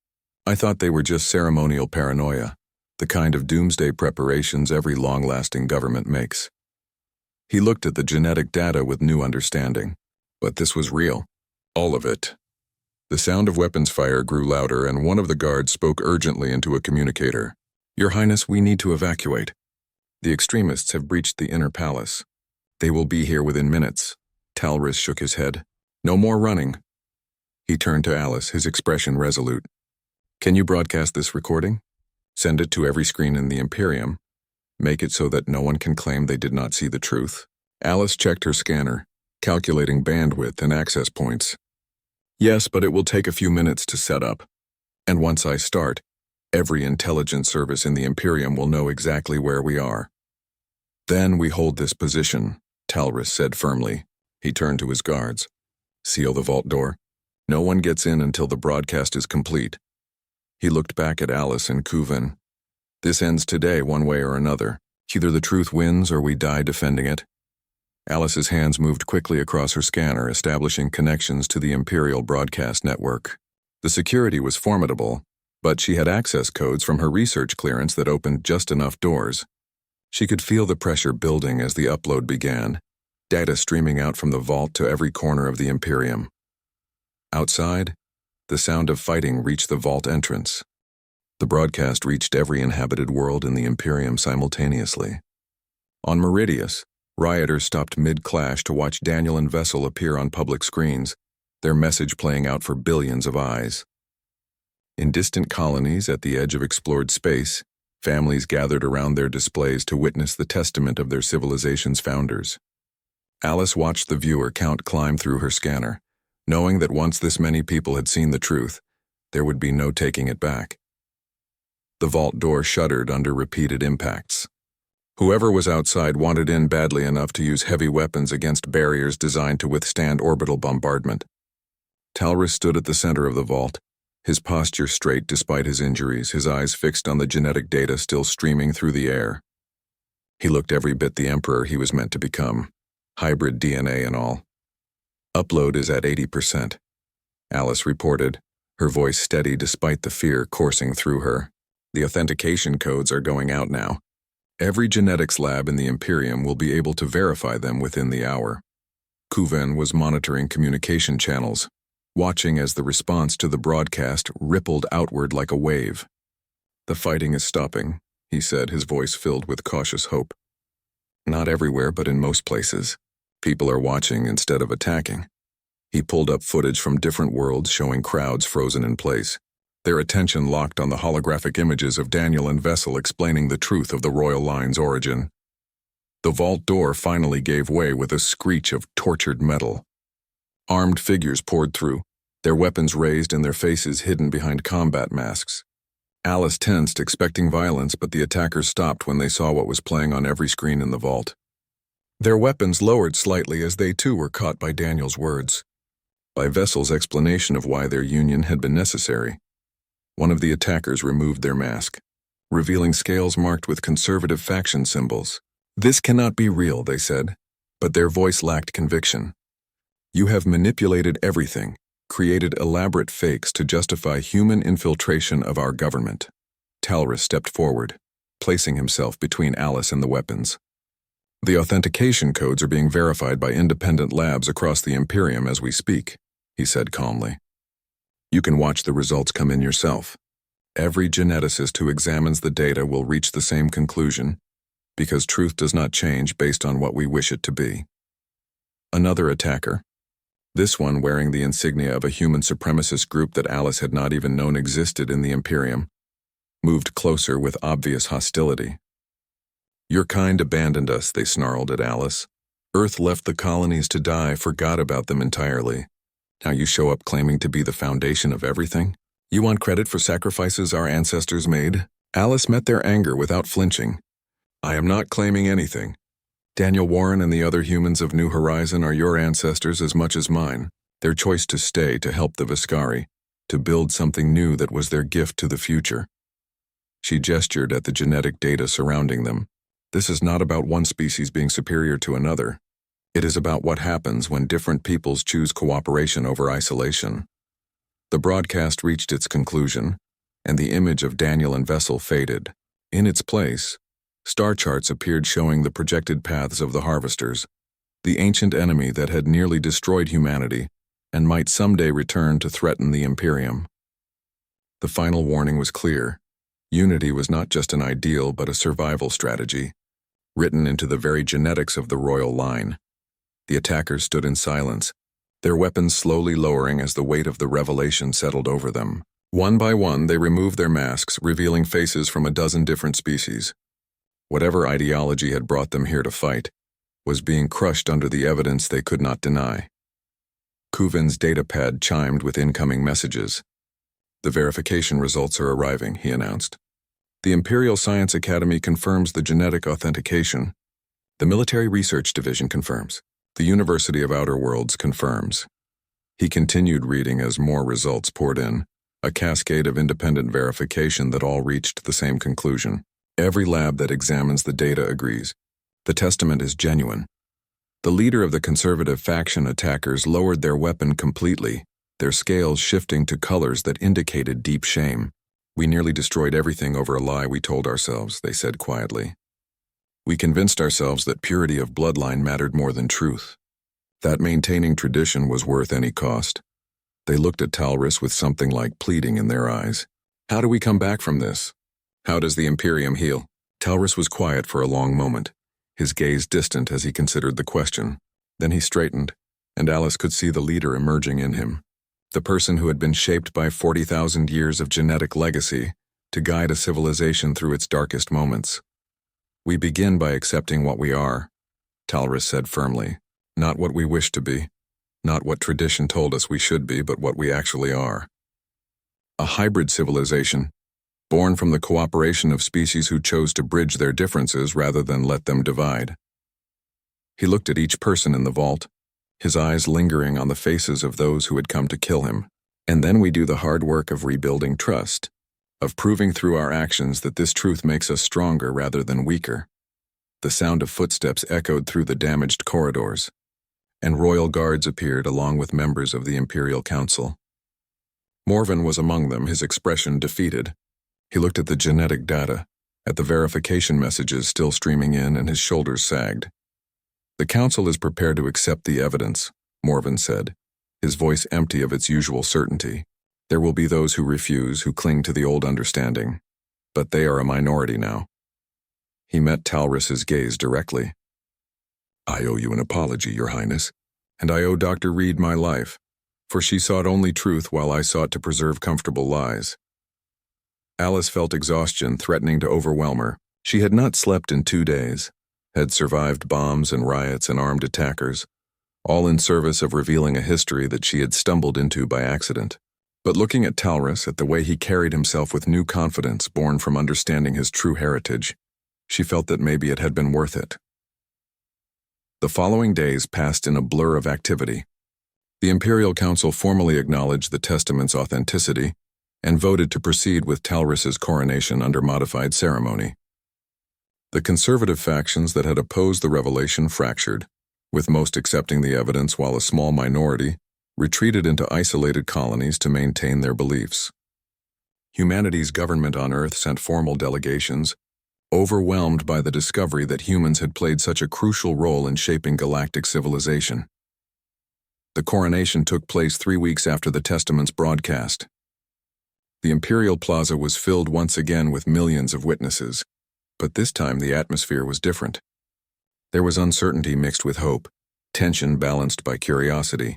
I thought they were just ceremonial paranoia, the kind of doomsday preparations every long-lasting government makes." He looked at the genetic data with new understanding. But this was real. All of it. The sound of weapons fire grew louder, and one of the guards spoke urgently into a communicator. "Your Highness, we need to evacuate. The extremists have breached the inner palace. They will be here within minutes." Talris shook his head. "No more running." He turned to Alice, his expression resolute. "Can you broadcast this recording? Send it to every screen in the Imperium. Make it so that no one can claim they did not see the truth." Alice checked her scanner, calculating bandwidth and access points. "Yes, but it will take a few minutes to set up. And once I start, every intelligence service in the Imperium will know exactly where we are. Then we hold this position," Talris said firmly. He turned to his guards. "Seal the vault door. No one gets in until the broadcast is complete." He looked back at Alice and Kuvan. "This ends today one way or another. Either the truth wins or we die defending it." Alice's hands moved quickly across her scanner, establishing connections to the Imperial broadcast network. The security was formidable, but she had access codes from her research clearance that opened just enough doors. She could feel the pressure building as the upload began, data streaming out from the vault to every corner of the Imperium. Outside, the sound of fighting reached the vault entrance. The broadcast reached every inhabited world in the Imperium simultaneously. On Meridius, rioters stopped mid-clash to watch Daniel and Vessel appear on public screens, their message playing out for billions of eyes. In distant colonies at the edge of explored space, families gathered around their displays to witness the testament of their civilization's founders. Alice watched the viewer count climb through her scanner, knowing that once this many people had seen the truth, there would be no taking it back. The vault door shuddered under repeated impacts. Whoever was outside wanted in badly enough to use heavy weapons against barriers designed to withstand orbital bombardment. Talris stood at the center of the vault, his posture straight despite his injuries, his eyes fixed on the genetic data still streaming through the air. He looked every bit the emperor he was meant to become, hybrid DNA and all. "Upload is at 80%. Alice reported, her voice steady despite the fear coursing through her. The authentication codes are going out now. Every genetics lab in the Imperium will be able to verify them within the hour. Kuven was monitoring communication channels, watching as the response to the broadcast rippled outward like a wave. "The fighting is stopping," he said, his voice filled with cautious hope. "Not everywhere, but in most places. People are watching instead of attacking." He pulled up footage from different worlds showing crowds frozen in place, their attention locked on the holographic images of Daniel and Vessel explaining the truth of the royal line's origin. The vault door finally gave way with a screech of tortured metal. Armed figures poured through, their weapons raised and their faces hidden behind combat masks. Alice tensed, expecting violence, but the attackers stopped when they saw what was playing on every screen in the vault. Their weapons lowered slightly as they too were caught by Daniel's words, by Vessel's explanation of why their union had been necessary. One of the attackers removed their mask, revealing scales marked with conservative faction symbols. "This cannot be real," they said, but their voice lacked conviction. "You have manipulated everything, created elaborate fakes to justify human infiltration of our government." Talrus stepped forward, placing himself between Alice and the weapons. "The authentication codes are being verified by independent labs across the Imperium as we speak," he said calmly. "You can watch the results come in yourself. Every geneticist who examines the data will reach the same conclusion, because truth does not change based on what we wish it to be." Another attacker, this one wearing the insignia of a human supremacist group that Alice had not even known existed in the Imperium, moved closer with obvious hostility. "Your kind abandoned us," they snarled at Alice. "Earth left the colonies to die, forgot about them entirely. Now you show up claiming to be the foundation of everything? You want credit for sacrifices our ancestors made?" Alice met their anger without flinching. "I am not claiming anything. Daniel Warren and the other humans of New Horizon are your ancestors as much as mine. Their choice to stay to help the Viscari, to build something new that was their gift to the future." She gestured at the genetic data surrounding them. "This is not about one species being superior to another. It is about what happens when different peoples choose cooperation over isolation." The broadcast reached its conclusion, and the image of Daniel and Vessel faded. In its place, star charts appeared showing the projected paths of the Harvesters, the ancient enemy that had nearly destroyed humanity and might someday return to threaten the Imperium. The final warning was clear. Unity was not just an ideal but a survival strategy, written into the very genetics of the royal line. The attackers stood in silence, their weapons slowly lowering as the weight of the revelation settled over them. One by one, they removed their masks, revealing faces from a dozen different species. Whatever ideology had brought them here to fight was being crushed under the evidence they could not deny. Kuven's datapad chimed with incoming messages. "The verification results are arriving," he announced. "The Imperial Science Academy confirms the genetic authentication. The Military Research Division confirms. The University of Outer Worlds confirms." He continued reading as more results poured in, a cascade of independent verification that all reached the same conclusion. Every lab that examines the data agrees. The testament is genuine. The leader of the conservative faction attackers lowered their weapon completely, their scales shifting to colors that indicated deep shame. "We nearly destroyed everything over a lie we told ourselves," they said quietly. "We convinced ourselves that purity of bloodline mattered more than truth, that maintaining tradition was worth any cost." They looked at Talrus with something like pleading in their eyes. "How do we come back from this? How does the Imperium heal?" Talrus was quiet for a long moment, his gaze distant as he considered the question. Then he straightened, and Alice could see the leader emerging in him, the person who had been shaped by 40,000 years of genetic legacy to guide a civilization through its darkest moments. "We begin by accepting what we are," Talrus said firmly. "Not what we wish to be, not what tradition told us we should be, but what we actually are. A hybrid civilization, born from the cooperation of species who chose to bridge their differences rather than let them divide." He looked at each person in the vault, his eyes lingering on the faces of those who had come to kill him. "And then we do the hard work of rebuilding trust, of proving through our actions that this truth makes us stronger rather than weaker." The sound of footsteps echoed through the damaged corridors, and royal guards appeared along with members of the Imperial Council. Morven was among them, his expression defeated. He looked at the genetic data, at the verification messages still streaming in, and his shoulders sagged. "The Council is prepared to accept the evidence," Morven said, his voice empty of its usual certainty. "There will be those who refuse, who cling to the old understanding. But they are a minority now." He met Talris's gaze directly. "I owe you an apology, Your Highness, and I owe Dr. Reed my life, for she sought only truth while I sought to preserve comfortable lies." Alice felt exhaustion threatening to overwhelm her. She had not slept in 2 days, had survived bombs and riots and armed attackers, all in service of revealing a history that she had stumbled into by accident. But looking at Talris, at the way he carried himself with new confidence born from understanding his true heritage, she felt that maybe it had been worth it. The following days passed in a blur of activity. The Imperial Council formally acknowledged the testament's authenticity and voted to proceed with Talris's coronation under modified ceremony. The conservative factions that had opposed the revelation fractured, with most accepting the evidence while a small minority retreated into isolated colonies to maintain their beliefs. Humanity's government on Earth sent formal delegations, overwhelmed by the discovery that humans had played such a crucial role in shaping galactic civilization. The coronation took place 3 weeks after the testament's broadcast. The Imperial Plaza was filled once again with millions of witnesses, but this time the atmosphere was different. There was uncertainty mixed with hope, tension balanced by curiosity.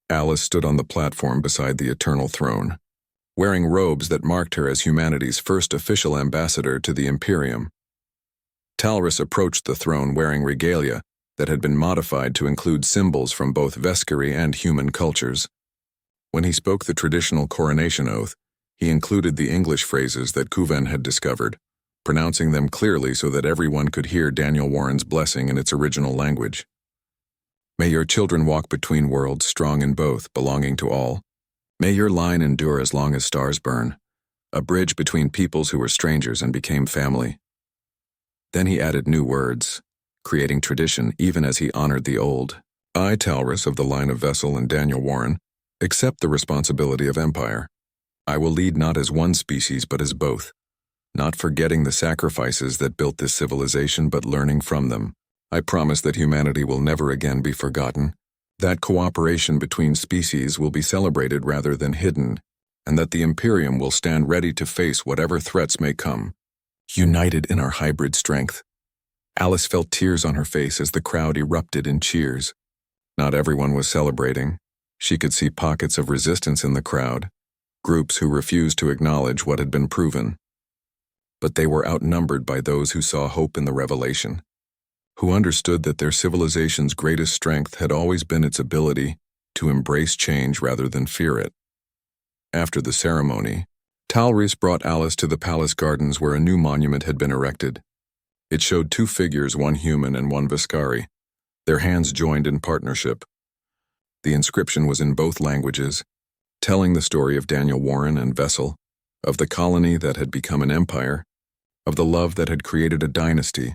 Alice stood on the platform beside the Eternal Throne, wearing robes that marked her as humanity's first official ambassador to the Imperium. Talris approached the throne wearing regalia that had been modified to include symbols from both Vescari and human cultures. When he spoke the traditional coronation oath, he included the English phrases that Kuven had discovered, pronouncing them clearly so that everyone could hear Daniel Warren's blessing in its original language. "May your children walk between worlds, strong in both, belonging to all. May your line endure as long as stars burn, a bridge between peoples who were strangers and became family." Then he added new words, creating tradition even as he honored the old. "I, Talris, of the line of Vessel and Daniel Warren, accept the responsibility of empire. I will lead not as one species but as both, not forgetting the sacrifices that built this civilization but learning from them. I promise that humanity will never again be forgotten, that cooperation between species will be celebrated rather than hidden, and that the Imperium will stand ready to face whatever threats may come, united in our hybrid strength." Alice felt tears on her face as the crowd erupted in cheers. Not everyone was celebrating. She could see pockets of resistance in the crowd, groups who refused to acknowledge what had been proven. But they were outnumbered by those who saw hope in the revelation, who understood that their civilization's greatest strength had always been its ability to embrace change rather than fear it. After the ceremony, Talris brought Alice to the palace gardens where a new monument had been erected. It showed 2 figures, one human and one Vescari, their hands joined in partnership. The inscription was in both languages, telling the story of Daniel Warren and Vessel, of the colony that had become an empire, of the love that had created a dynasty.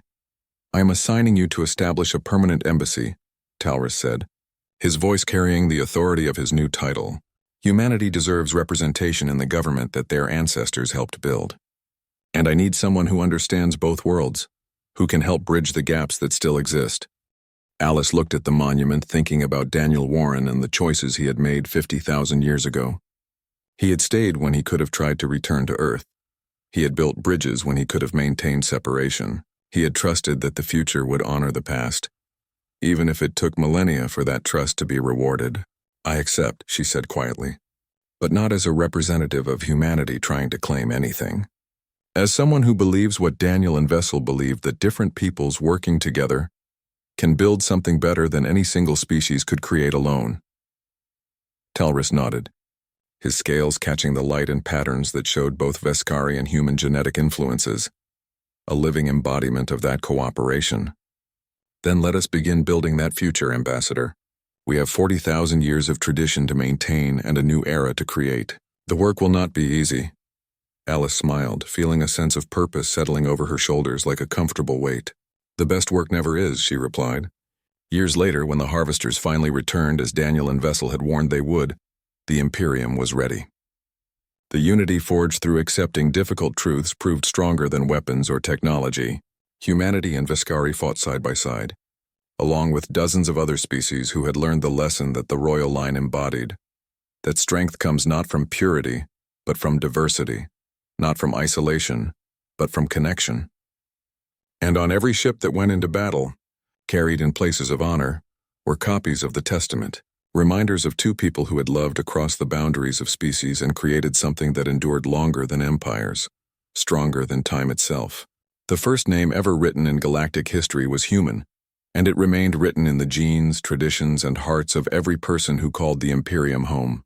"I am assigning you to establish a permanent embassy," Talris said, his voice carrying the authority of his new title. "Humanity deserves representation in the government that their ancestors helped build. And I need someone who understands both worlds, who can help bridge the gaps that still exist." Alice looked at the monument, thinking about Daniel Warren and the choices he had made 50,000 years ago. He had stayed when he could have tried to return to Earth. He had built bridges when he could have maintained separation. He had trusted that the future would honor the past, even if it took millennia for that trust to be rewarded. "I accept," she said quietly, "but not as a representative of humanity trying to claim anything. As someone who believes what Daniel and Vessel believed, that different peoples working together can build something better than any single species could create alone." Talris nodded, his scales catching the light and patterns that showed both Vescari and human genetic influences, a living embodiment of that cooperation. "Then let us begin building that future, Ambassador. We have 40,000 years of tradition to maintain and a new era to create. The work will not be easy." Alice smiled, feeling a sense of purpose settling over her shoulders like a comfortable weight. "The best work never is," she replied. Years later, when the harvesters finally returned as Daniel and Vessel had warned they would, the Imperium was ready. The unity forged through accepting difficult truths proved stronger than weapons or technology. Humanity and Viscari fought side by side, along with dozens of other species who had learned the lesson that the royal line embodied, that strength comes not from purity, but from diversity, not from isolation, but from connection. And on every ship that went into battle, carried in places of honor, were copies of the Testament, reminders of two people who had loved across the boundaries of species and created something that endured longer than empires, stronger than time itself. The first name ever written in galactic history was human, and it remained written in the genes, traditions, and hearts of every person who called the Imperium home.